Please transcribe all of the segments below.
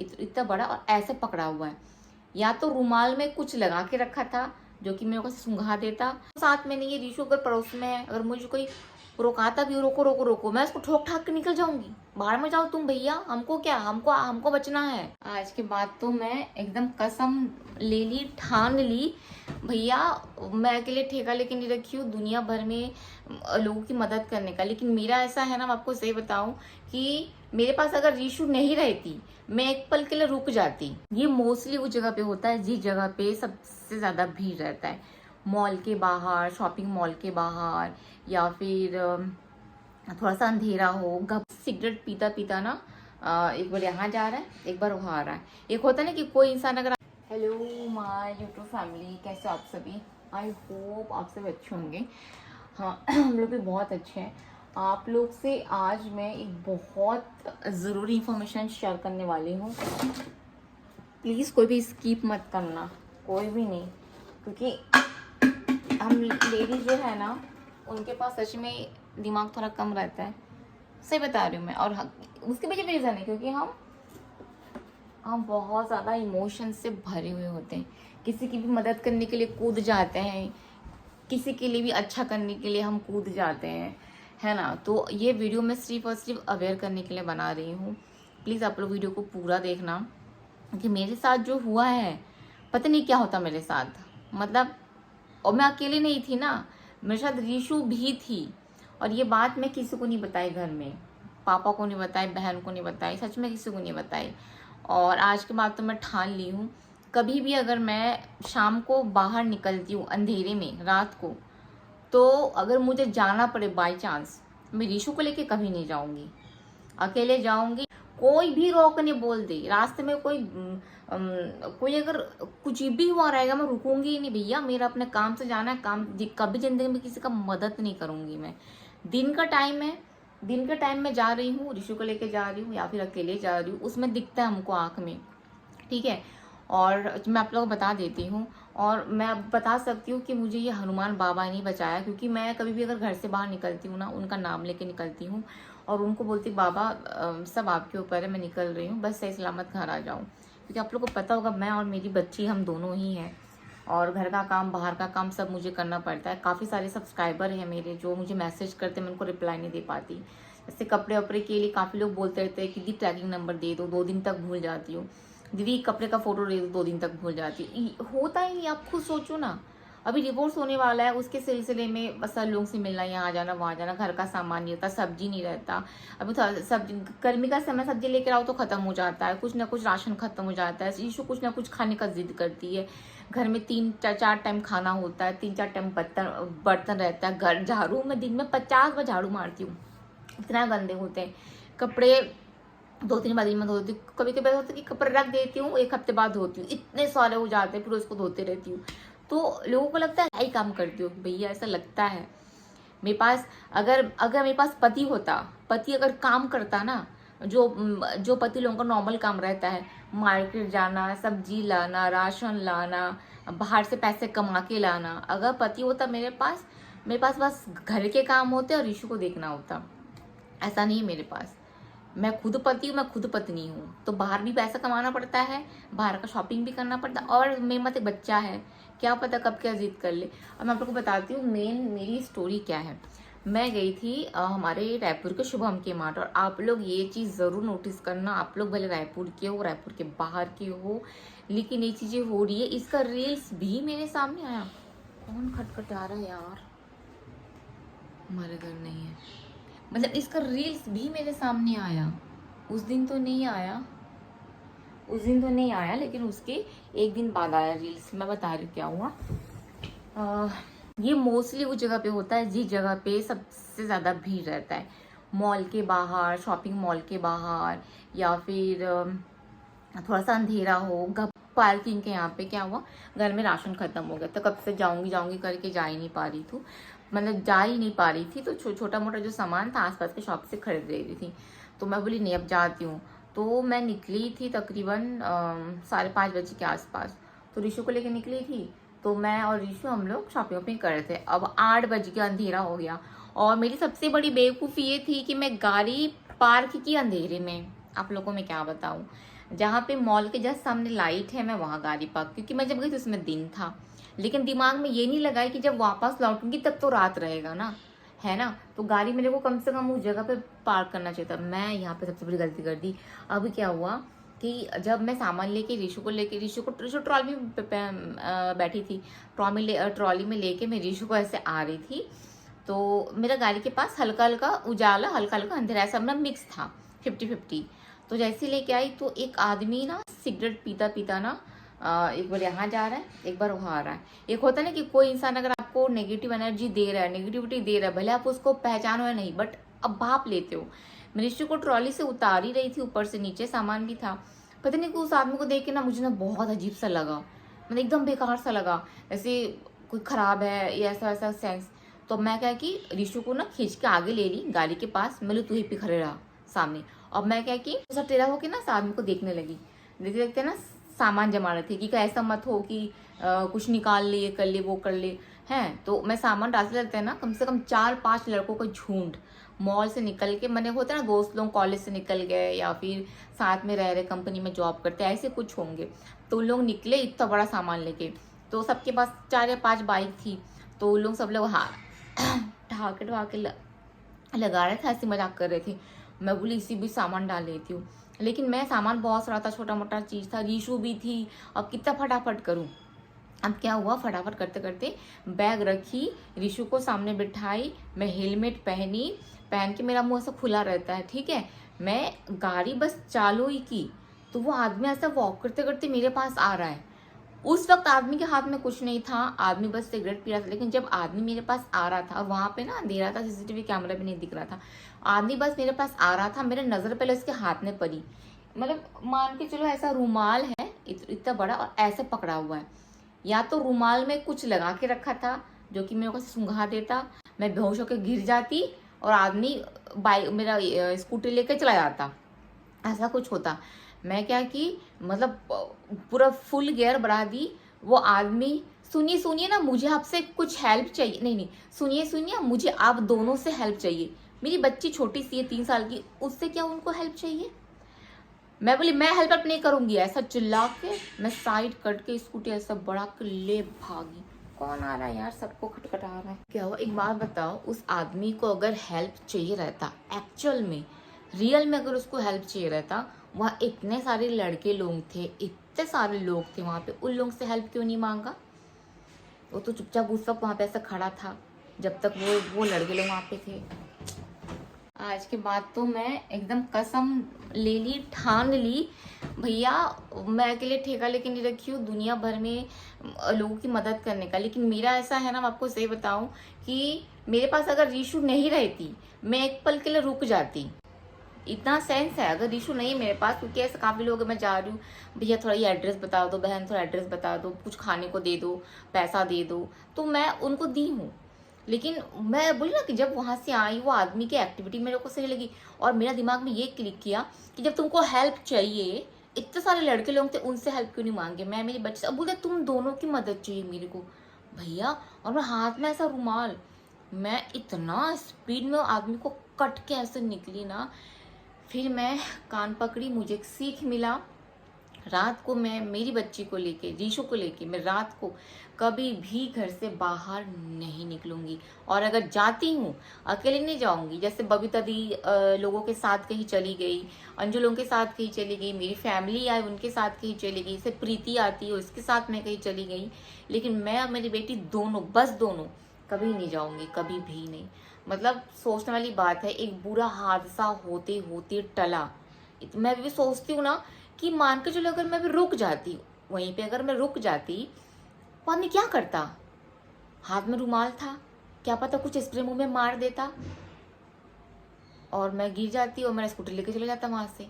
इतना बड़ा और ऐसे पकड़ा हुआ है। या तो रुमाल में कुछ लगा के रखा था जो कि मेरे को सुंघा देता। साथ में नहीं है, रीशु अगर पड़ोस में है, अगर मुझे कोई रोकाता भी, रोको रोको रोको, मैं उसको ठोक ठाक के निकल जाऊंगी। बाहर में जाओ तुम भैया, हमको क्या, हमको हमको बचना है। आज के बाद तो मैं एकदम कसम ले ली, ठान ली भैया, मैं अकेले ठेका लेके नहीं रखी हूँ दुनिया भर में लोगों की मदद करने का। लेकिन मेरा ऐसा है ना, मैं आपको सही बताऊं कि मेरे पास अगर रीशु नहीं रहती, मैं एक पल के लिए रुक जाती। ये मोस्टली उस जगह पे होता है जिस जगह पे सबसे ज्यादा भीड़ रहता है, मॉल के बाहर, शॉपिंग मॉल के बाहर, या फिर थोड़ा सा अंधेरा हो, गप सिगरेट पीता पीता ना एक बार यहाँ जा रहा है, एक बार वहाँ आ रहा है। एक होता है ना कि कोई इंसान अगर, हेलो माय यूट्यूब फैमिली, कैसे आप सभी? आई होप आप सब अच्छे होंगे। हाँ हम लोग भी बहुत अच्छे हैं। आप लोग से आज मैं एक बहुत ज़रूरी इंफॉर्मेशन शेयर करने वाली हूँ। प्लीज़ कोई भी स्किप मत करना, कोई भी नहीं, क्योंकि हम लेडीज जो है ना, उनके पास सच में दिमाग थोड़ा कम रहता है, सही बता रही हूँ मैं। और उसके पीछे रीज़न है क्योंकि हम बहुत ज़्यादा इमोशन से भरे हुए होते हैं। किसी की भी मदद करने के लिए कूद जाते हैं, किसी के लिए भी अच्छा करने के लिए हम कूद जाते हैं, है ना। तो ये वीडियो मैं सिर्फ और सिर्फ अवेयर करने के लिए बना रही हूँ। प्लीज़ आप लोग वीडियो को पूरा देखना कि मेरे साथ जो हुआ है, पता नहीं क्या होता मेरे साथ। मतलब, और मैं अकेली नहीं थी ना, मेरे साथ रीशु भी थी। और ये बात मैं किसी को नहीं बताई, घर में पापा को नहीं बताई, बहन को नहीं बताई, सच में किसी को नहीं बताई। और आज के बाद तो मैं ठान ली हूँ, कभी भी अगर मैं शाम को बाहर निकलती हूँ अंधेरे में रात को, तो अगर मुझे जाना पड़े बाय चांस, मैं रीशु को लेके कभी नहीं जाऊंगी, अकेले जाऊंगी। कोई भी रोकने बोल दे, रास्ते में कोई अगर कुछ भी हुआ रहेगा, मैं रुकूंगी ही नहीं भैया। मेरा अपने काम से जाना है, काम। कभी जिंदगी में किसी का मदद नहीं करूंगी मैं। दिन का टाइम है, दिन के टाइम में जा रही हूँ, ऋषु को लेके जा रही हूँ या फिर अकेले जा रही हूँ, उसमें दिखता है हमको आँख में, ठीक है। और मैं आप लोगों को बता देती हूँ, और मैं बता सकती हूँ कि मुझे ये हनुमान बाबा ने बचाया, क्योंकि मैं कभी भी अगर घर से बाहर निकलती हूँ ना, उनका नाम लेके निकलती हूँ और उनको बोलती बाबा सब आपके ऊपर है, मैं निकल रही हूँ, बस सही सलामत घर आ जाऊँ। क्योंकि आप लोग को पता होगा, मैं और मेरी बच्ची हम दोनों ही हैं, और घर का काम, बाहर का काम सब मुझे करना पड़ता है। काफ़ी सारे सब्सक्राइबर हैं मेरे जो मुझे मैसेज करते हैं, मैं उनको रिप्लाई नहीं दे पाती। जैसे कपड़े वपड़े के लिए काफ़ी लोग बोलते रहते हैं कि दीदी ट्रैकिंग नंबर दे दो, 2 दिन तक भूल जाती हूँ। दीदी कपड़े का फोटो दे दो, 2 दिन तक भूल जाती हूँ। होता ही नहीं, आप खुद सोचो ना। अभी डिवोर्स होने वाला है, उसके सिलसिले में बस लोगों से मिलना, यहाँ जाना वहाँ जाना, घर का सामान नहीं होता, सब्जी नहीं रहता। अभी सब्जी, गर्मी का समय, सब्जी लेकर आओ तो खत्म हो जाता है, कुछ ना कुछ राशन खत्म हो जाता है। ईशु कुछ ना कुछ खाने का जिद करती है। घर में 3-4 टाइम खाना होता है, 3-4 टाइम बर्तन रहता है। घर झाड़ू, मैं दिन में 50 बार झाड़ू मारती हूँ, इतना गंदे होते हैं। कपड़े 2-3 बार दिन में धोती हूँ, कभी कभी होता है कि कपड़े रख देती हूँ, 1 हफ्ते बाद धोती हूँ, इतने सारे हो जाते हैं, फिर उसको धोते रहती हूँ। तो लोगों को लगता है क्या ही काम करती हूँ भैया, ऐसा लगता है। मेरे पास अगर मेरे पास पति होता, पति अगर काम करता ना, जो पति लोगों का नॉर्मल काम रहता है, मार्केट जाना, सब्जी लाना, राशन लाना, बाहर से पैसे कमा के लाना, अगर पति होता मेरे पास बस घर के काम होते और ऋषु को देखना होता। ऐसा नहीं है मेरे पास। मैं खुद पति हूँ, मैं खुद पत्नी हूँ, तो बाहर भी पैसा कमाना पड़ता है, बाहर का शॉपिंग भी करना पड़ता है, और मेरे मत एक बच्चा है, क्या पता कब क्या जिद कर ले। अब मैं आप लोग को बताती हूँ मेरी स्टोरी क्या है। मैं गई थी हमारे रायपुर के शुभम के मार्ट, और आप लोग ये चीज़ ज़रूर नोटिस करना, आप लोग भले रायपुर के हो, रायपुर के बाहर के हो, लेकिन ये चीज़ें हो रही है। इसका रील्स भी मेरे सामने आया। कौन खटखटा रहा है यार? हमारे घर नहीं है, मतलब इसका रील्स भी मेरे सामने आया। उस दिन तो नहीं आया, लेकिन उसके 1 दिन बाद आया रील्स। मैं बता रही हूँ क्या हुआ। ये मोस्टली उस जगह पे होता है जिस जगह पे सबसे ज़्यादा भीड़ रहता है, मॉल के बाहर, शॉपिंग मॉल के बाहर, या फिर थोड़ा सा अंधेरा हो, पार्किंग के यहाँ पे। क्या हुआ, घर में राशन खत्म हो गया, तो कब से जाऊंगी करके जा ही नहीं पा रही थी, मतलब जा ही नहीं पा रही थी। तो छोटा मोटा जो सामान था आसपास के शॉप से खरीद रही थी। तो मैं बोली नहीं अब जाती हूँ। तो मैं निकली थी तकरीबन 5:30 बजे के आसपास। तो ऋषु को लेकर निकली थी, तो मैं और ऋषु हम लोग शॉपिंग वॉपिंग कर रहे थे। अब 8 बज के अंधेरा हो गया, और मेरी सबसे बड़ी बेवकूफ़ी ये थी कि मैं गाड़ी पार्क की अंधेरे में, आप लोगों को मैं क्या बताऊँ, जहाँ पे मॉल के जस्ट सामने लाइट है मैं वहाँ गाड़ी पार्क, क्योंकि मैं जब गई थी उसमें दिन था, लेकिन दिमाग में ये नहीं लगा कि जब वापस लौटूंगी तब तो रात रहेगा ना, है ना। तो गाड़ी मेरे को कम से कम उस जगह पे पार्क करना चाहिए था। मैं यहाँ पे सबसे बड़ी गलती कर दी। अब क्या हुआ कि जब मैं सामान लेके ऋषु ट्रॉली में बैठी थी, ट्रॉली में लेके मैं ऋषु को ऐसे आ रही थी, तो मेरा गाड़ी के पास हल्का हल्का उजाला हल्का हल्का अंधेरा ऐसा मतलब मिक्स था, 50-50। तो जैसे ही लेके आई तो एक आदमी ना सिगरेट पीता पीता ना एक बार यहाँ जा रहा है, एक बार वहाँ आ रहा है। एक होता है ना कि कोई इंसान अगर आपको नेगेटिव एनर्जी दे रहा है, नेगेटिविटी दे रहा है, भले आप उसको पहचानो या नहीं, बट अब भाप लेते हो। मैं ऋषि को ट्रॉली से उतार ही रही थी, ऊपर से नीचे सामान भी था। पता नहीं कि उस आदमी को देख के ना मुझे ना बहुत अजीब सा लगा, मतलब एकदम बेकार सा लगा, ऐसे कोई खराब है या ऐसा ऐसा सेंस। तो मैं क्या कि ऋषु को ना खींच के आगे ले ली गाड़ी के पास, मैं तू ही पे खड़े रहा सामने। और मैं क्या कि सब टेढ़ा होके ना आदमी को देखने लगी, देखते देखते ना सामान जमा रहे थे कि ऐसा मत हो कि कुछ निकाल ले, ये कर ले, वो कर ले, हैं। तो मैं सामान डालते रहते हैं ना, कम से कम 4-5 लड़कों का झुंड मॉल से निकल के, मैंने होता है ना दोस्त लोग कॉलेज से निकल गए या फिर साथ में रह रहे कंपनी में जॉब करते, ऐसे कुछ होंगे। तो उन लोग निकले इतना बड़ा सामान लेके, तो सबके पास 4 या 5 बाइक थी। तो उन लोग सब लोग हाँ ढाके लगा रहे थे, ऐसे मजाक कर रहे थे। मैं बोली इसी भी सामान डाल लेती हूँ, लेकिन मैं सामान बहुत सारा था, छोटा मोटा चीज़ था, रीशू भी थी, अब कितना फटाफट करूँ। अब क्या हुआ, फटाफट करते करते बैग रखी, रीशू को सामने बिठाई, मैं हेलमेट पहन के, मेरा मुंह ऐसा खुला रहता है, ठीक है। मैं गाड़ी बस चालू ही की तो वो आदमी ऐसा वॉक करते करते मेरे पास आ रहा है। उस वक्त आदमी के हाथ में कुछ नहीं था, आदमी बस सिगरेट पी रहा था। लेकिन जब आदमी मेरे पास आ रहा था और वहाँ पे ना अंधेरा था, सीसीटीवी कैमरा भी नहीं दिख रहा था, आदमी बस मेरे पास आ रहा था, मेरे नज़र पहले उसके हाथ में पड़ी, मतलब मान के चलो ऐसा रुमाल है इतना बड़ा और ऐसे पकड़ा हुआ है, या तो रुमाल में कुछ लगा के रखा था जो कि मेरे को सूंघा देता, मैं बेहोश होकर गिर जाती और आदमी बाइक मेरा स्कूटी लेके चला जाता, ऐसा कुछ होता। मैं क्या कि मतलब पूरा फुल गियर बढ़ा दी। वो आदमी, सुनिए सुनिए ना, मुझे आपसे कुछ हेल्प चाहिए। नहीं, सुनिए सुनिए, मुझे आप दोनों से हेल्प चाहिए। मेरी बच्ची छोटी सी है, 3 साल की, उससे क्या उनको हेल्प चाहिए। मैं बोली मैं हेल्प नहीं करूंगी, ऐसा चिल्ला के मैं साइड कट के स्कूटी ऐसा बढ़ा के ले भागी। कौन आ रहा है यार, सबको खटखटा रहा है। क्या हुआ, एक बात बताओ, उस आदमी को अगर हेल्प चाहिए रहता, एक्चुअल में रियल में अगर उसको हेल्प चाहिए रहता, वहाँ इतने सारे लड़के लोग थे, इतने सारे लोग थे वहाँ पे, उन लोगों से हेल्प क्यों नहीं मांगा। वो तो चुपचाप उस वक्त वहाँ पे ऐसा खड़ा था जब तक वो लड़के लोग वहाँ पे थे। आज के बाद तो मैं एकदम कसम ले ली, ठान ली, भैया मैं अकेले ठेका लेके नहीं रखी हूँ दुनिया भर में लोगों की मदद करने का। लेकिन मेरा ऐसा है ना, मैं आपको सही बताऊं कि मेरे पास अगर रीशू नहीं रहती, मैं एक पल के लिए रुक जाती। इतना सेंस है, अगर रीशू नहीं है मेरे पास, क्योंकि ऐसे काफी लोग, मैं जा रही हूँ, भैया थोड़ा ये एड्रेस बता दो, बहन थोड़ा एड्रेस बता दो, कुछ खाने को दे दो, पैसा दे दो, तो मैं उनको दी हूँ। लेकिन मैं बोली ना कि जब वहां से आई, वो आदमी की एक्टिविटी मेरे को सही लगी और मेरा दिमाग में ये क्लिक किया कि जब तुमको हेल्प चाहिए, इतने सारे लड़के लोग थे, उनसे हेल्प क्यों नहीं मांगे। मैं मेरी बच्ची, अब बोलते तुम दोनों की मदद चाहिए मेरे को, भैया। और मैं हाथ में ऐसा रुमाल, मैं इतना स्पीड में आदमी को कट के ऐसे निकली ना। फिर मैं कान पकड़ी, मुझे एक सीख मिला। रात को मैं मेरी बच्ची को लेके, रीशु को लेके, मैं रात को कभी भी घर से बाहर नहीं निकलूंगी। और अगर जाती हूँ अकेले नहीं जाऊंगी। जैसे बबीता दी लोगों के साथ कहीं चली गई, अंजू लोगों के साथ कहीं चली गई, मेरी फैमिली आई उनके साथ कहीं चली गई, जैसे प्रीति आती है उसके साथ मैं कहीं चली गई। लेकिन मैं और मेरी बेटी दोनों, बस दोनों, कभी नहीं जाऊंगी, कभी भी नहीं। मतलब सोचने वाली बात है, एक बुरा हादसा होते होते टला। मैं भी सोचती हूँ ना कि मान के चलो अगर मैं भी रुक जाती वहीं पे, अगर मैं रुक जाती, वो आदमी क्या करता। हाथ में रुमाल था, क्या पता कुछ स्प्रे मुंह में मार देता और मैं गिर जाती और मेरा स्कूटर लेके चले जाता वहां से।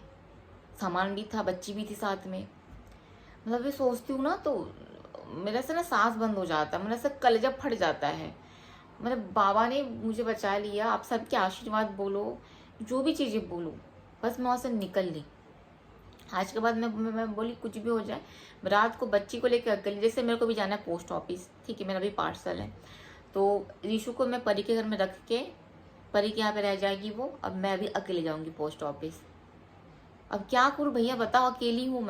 सामान भी था, बच्ची भी थी साथ में। मतलब ये सोचती हूँ ना तो मेरा से ना सांस बंद हो जाता, मेरा से कलेजा फट जाता है। मतलब बाबा ने मुझे बचा लिया, आप सबके आशीर्वाद बोलो, जो भी चीजें बोलो, बस मैं वहां से निकल ली। आज के बाद मैं बोली कुछ भी हो जाए, रात को बच्ची को लेकर अकेले, जैसे मेरे को भी जाना है पोस्ट ऑफिस, ठीक है, मेरा भी पार्सल है, तो रीशु को मैं परी के घर में रख के, परी के यहाँ पे रह जाएगी वो, अब मैं भी अकेले जाऊंगी पोस्ट ऑफिस। अब क्या करूँ भैया बताओ, अकेली हूँ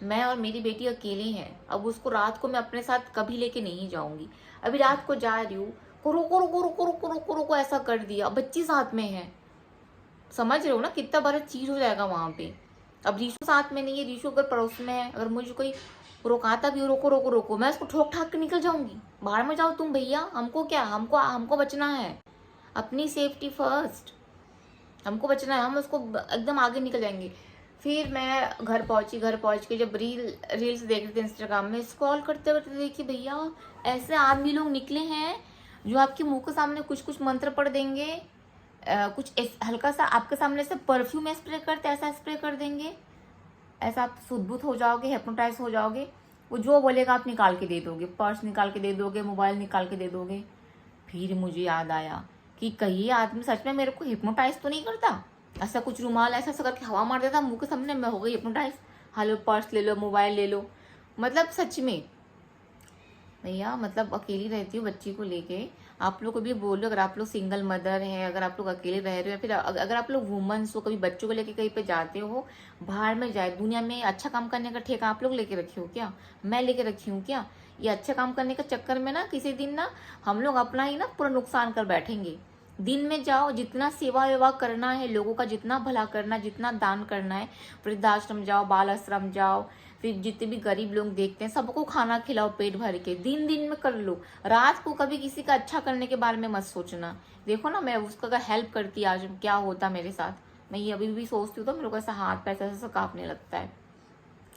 मैं और मेरी बेटी अकेले हैं। अब उसको रात को मैं अपने साथ कभी लेके नहीं जाऊंगी। अभी रात को जा रही हूँ, को रोको रोको रोको रोको रोको रोको ऐसा कर दिया। अब बच्ची साथ में है, समझ रहे हो ना कितना बड़ा चीज हो जाएगा वहां पे। अब रीशु साथ में नहीं है, रीशु अगर पड़ोस में है, अगर मुझे कोई रोकाता भी रोको रोको रोको, मैं उसको ठोक ठाक के निकल जाऊंगी। बाहर में जाओ तुम भैया, हमको क्या, हमको हमको बचना है, अपनी सेफ्टी फर्स्ट, हमको बचना है। हम उसको एकदम आगे निकल जाएंगे। फिर मैं घर पहुंची, घर पहुंच के जब रील्स देख रहे थे इंस्टाग्राम में, स्क्रॉल करते करते देखिए भैया ऐसे आदमी लोग निकले हैं जो आपके मुंह के सामने कुछ कुछ मंत्र पढ़ देंगे, हल्का सा आपके सामने से परफ्यूम स्प्रे करते ऐसा स्प्रे कर देंगे, ऐसा आप सुदबुद हो जाओगे, हिप्नोटाइज हो जाओगे। वो जो बोलेगा आप निकाल के दे दोगे, पर्स निकाल के दे दोगे, मोबाइल निकाल के दे दोगे। फिर मुझे याद आया कि कहीं ये आदमी सच में मेरे को हिप्नोटाइज तो नहीं करता। ऐसा कुछ रुमाल ऐसा ऐसा करके हवा मार देता मुंह के सामने, मैं हो गई हिप्नोटाइज। हेलो पर्स ले लो, मोबाइल ले लो। मतलब सच में भैया, मतलब अकेली रहती हूँ बच्ची को लेके। आप लोग को भी बोलो, अगर आप लोग सिंगल मदर हैं, अगर आप लोग अकेले रह रहे हो, या फिर अगर आप लोग वुमेन्स हो, कभी बच्चों को लेके कहीं पे जाते हो, बाहर में जाए, दुनिया में अच्छा काम करने का ठेका आप लोग लेके रखे हो क्या, मैं लेके रखी हूँ क्या? ये अच्छा काम करने के चक्कर में ना किसी दिन ना हम लोग अपना ही ना पूरा नुकसान कर बैठेंगे। दिन में जाओ, जितना सेवा वेवा करना है, लोगों का जितना भला करना, जितना दान करना है, वृद्धाश्रम जाओ, बाल आश्रम जाओ, फिर जितने भी गरीब लोग देखते हैं सबको खाना खिलाओ पेट भर के, दिन दिन में कर लो। रात को कभी किसी का अच्छा करने के बारे में मत सोचना। देखो ना, मैं उसका अगर हेल्प करती आज क्या होता मेरे साथ, मैं ये अभी भी सोचती हूँ तो मेरे को ऐसा हाथ पैसा ऐसा कांपने लगता है।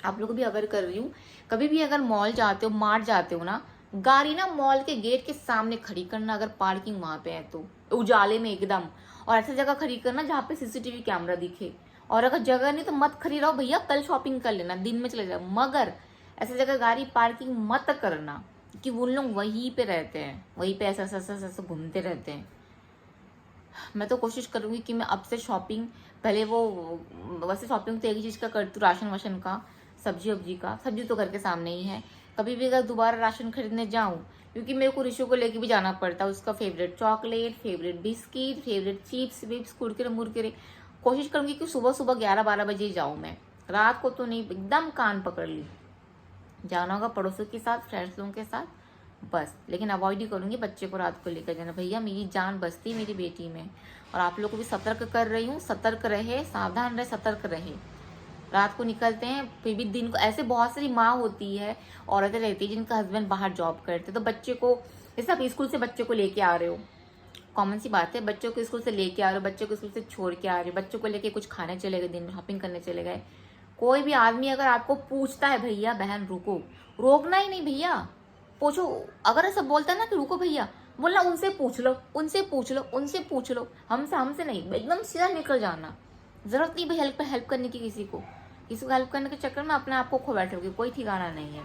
आप लोग को भी अवेयर कर रही हूँ, कभी भी अगर मॉल जाते हो, मार्ट जाते हो ना, गाड़ी ना मॉल के गेट के सामने खड़ी करना, अगर पार्किंग वहां पे है तो उजाले में एकदम, और ऐसी जगह खड़ी करना जहाँ पे सीसीटीवी कैमरा दिखे। और अगर जगह नहीं तो मत खड़ी रहो भैया, कल शॉपिंग कर लेना, दिन में चले जाओ, मगर ऐसी जगह गाड़ी पार्किंग मत करना कि वो लोग वहीं पे रहते हैं, वहीं पे ऐसा ऐसा ऐसा घूमते रहते हैं। मैं तो कोशिश करूंगी कि मैं अब से शॉपिंग, पहले वो वैसे शॉपिंग तो एक ही चीज़ का करती हूँ, राशन वाशन का, सब्जी वब्जी का। सब्जी तो घर के सामने ही है। कभी भी अगर दोबारा राशन खरीदने जाऊँ, क्योंकि मेरे को ऋषु को लेके भी जाना पड़ता है, उसका favourite chocolate, favourite biscuit, favourite chips विप्स, कुरकुरे मुरकुरे। कोशिश करूंगी कि सुबह सुबह 11-12 बजे ही जाऊँ मैं, रात को तो नहीं। एकदम कान पकड़ ली, जाना होगा पड़ोसियों के साथ, फ्रेंड्स लोगों के साथ बस, लेकिन अवॉइड ही करूंगी बच्चे को रात को लेकर जाना। भैया मेरी जान बसती मेरी बेटी में, और आप लोग को भी सतर्क कर रही हूँ, सतर्क रहे, सावधान रहे, सतर्क रहे। रात को निकलते हैं, फिर भी दिन को, ऐसे बहुत सारी माँ होती है, औरतें रहती है जिनका हस्बैंड बाहर जॉब करते, तो बच्चे को, जैसे आप स्कूल से बच्चे को लेके आ रहे हो, कॉमन सी बात है, बच्चों को स्कूल से लेके आ रहे हो, बच्चों को स्कूल से छोड़ के आ रहे हो, बच्चों को लेके कुछ खाने चले गए, दिन में शॉपिंग करने चले गए, कोई भी आदमी अगर आपको पूछता है भैया बहन रुको, रोकना ही नहीं भैया, पूछो। अगर ऐसा बोलता है ना कि रुको भैया, बोलना उनसे पूछ लो, उनसे पूछ लो, उनसे पूछ लो, हमसे नहीं, एकदम सीधा निकल जाना। जरूरत नहीं भाई हेल्प करने की, किसी को हेल्प करने के चक्कर में अपने आप को खो बैठोगे, कोई ठिकाना नहीं है।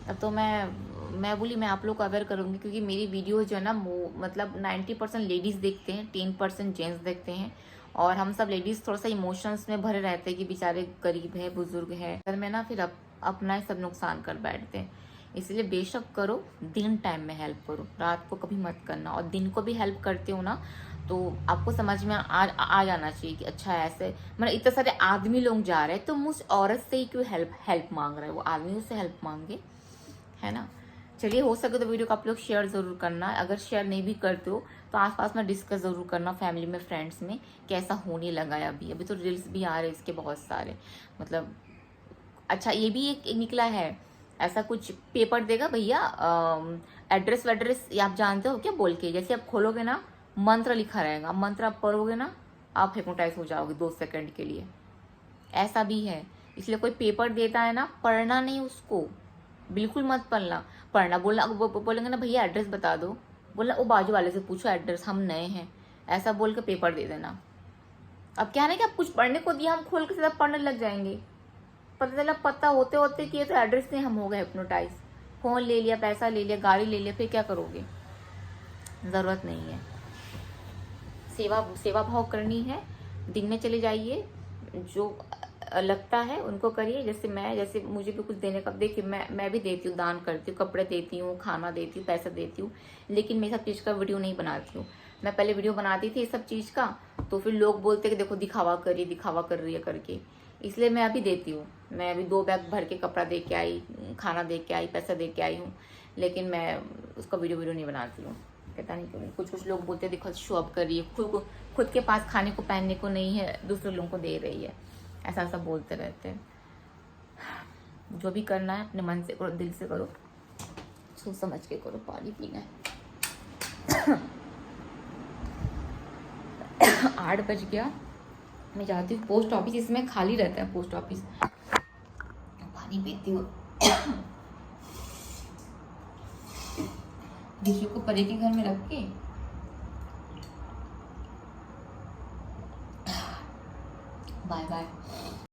अब तो मैं बोली मैं आप लोग को अवेयर करूंगी, क्योंकि मेरी वीडियो जो है ना वो मतलब 90% लेडीज देखते हैं, 10% जेंट्स देखते हैं, और हम सब लेडीज थोड़ा सा इमोशंस में भरे रहते हैं कि बेचारे गरीब है, बुजुर्ग है, घर में ना फिर अपना ही सब नुकसान कर बैठते हैं। इसलिए बेशक करो, दिन टाइम में हेल्प करो, रात को कभी मत करना। और दिन को भी हेल्प करते हो ना तो आपको समझ में आ जाना चाहिए कि अच्छा ऐसे, मतलब इतने सारे आदमी लोग जा रहे हैं तो मुझ औरत से ही क्यों हेल्प मांग रहे हैं, वो आदमी उससे हेल्प मांगे, है ना। चलिए, हो सके तो वीडियो को आप लोग शेयर जरूर करना। अगर शेयर नहीं भी करते हो तो आसपास में डिस्कस जरूर करना, फैमिली में, फ्रेंड्स में, कैसा होने लगा है अभी तो रील्स भी आ रहे हैं इसके बहुत सारे। मतलब अच्छा, ये भी एक निकला है, ऐसा कुछ पेपर देगा भैया, एड्रेस वेड्रेस आप जानते हो क्या बोल के, जैसे आप खोलोगे ना मंत्र लिखा रहेगा, मंत्र आप पढ़ोगे ना आप हिप्नोटाइज हो जाओगे 2 सेकंड के लिए, ऐसा भी है। इसलिए कोई पेपर देता है ना, पढ़ना नहीं उसको, बिल्कुल मत पढ़ना बोलेंगे ना भैया एड्रेस बता दो, बोला वो बाजू वाले से पूछो एड्रेस, हम नए हैं, ऐसा बोल के पेपर दे देना। अब क्या है ना कि आप कुछ पढ़ने को दिया, हम खोल के सीधा पढ़ने लग जाएंगे, पता चला पता होते होते कि ये तो एड्रेस नहीं, हम हो गए हिप्नोटाइज, फोन ले लिया, पैसा ले लिया, गाड़ी ले लिया, फिर क्या करोगे? जरूरत नहीं है। सेवा भाव करनी है, दिन में चले जाइए, जो लगता है उनको करिए। जैसे मुझे भी कुछ देने का, देखिए मैं भी देती हूँ, दान करती हूँ, कपड़े देती हूँ, खाना देती हूँ, पैसा देती हूँ, लेकिन मैं सब चीज़ का वीडियो नहीं बनाती हूँ। मैं पहले वीडियो बनाती थी सब चीज़ का, तो फिर लोग बोलते कि देखो दिखावा कर रही है करके, इसलिए मैं अभी देती हूँ। मैं अभी 2 बैग भर के कपड़ा दे के आई, खाना दे के आई, पैसा दे के आई हूँ, लेकिन मैं उसका वीडियो नहीं बनाती हूँ। पता नहीं क्यों, कुछ लोग बोलते हैं देखो शो अप कर रही है, खुद के पास खाने को पहनने को नहीं है, दूसरे लोगों को दे रही है, ऐसा बोलते रहते हैं। जो भी करना है अपने मन से करो, दिल से करो, सोच समझ के करो। पानी पीना है। 8 बज गया, मैं जाती हूँ पोस्ट ऑफिस, इसमें खाली रहता है पोस्ट ऑफिस। पानी पीती हूँ। ऋषि को परे के घर में रख के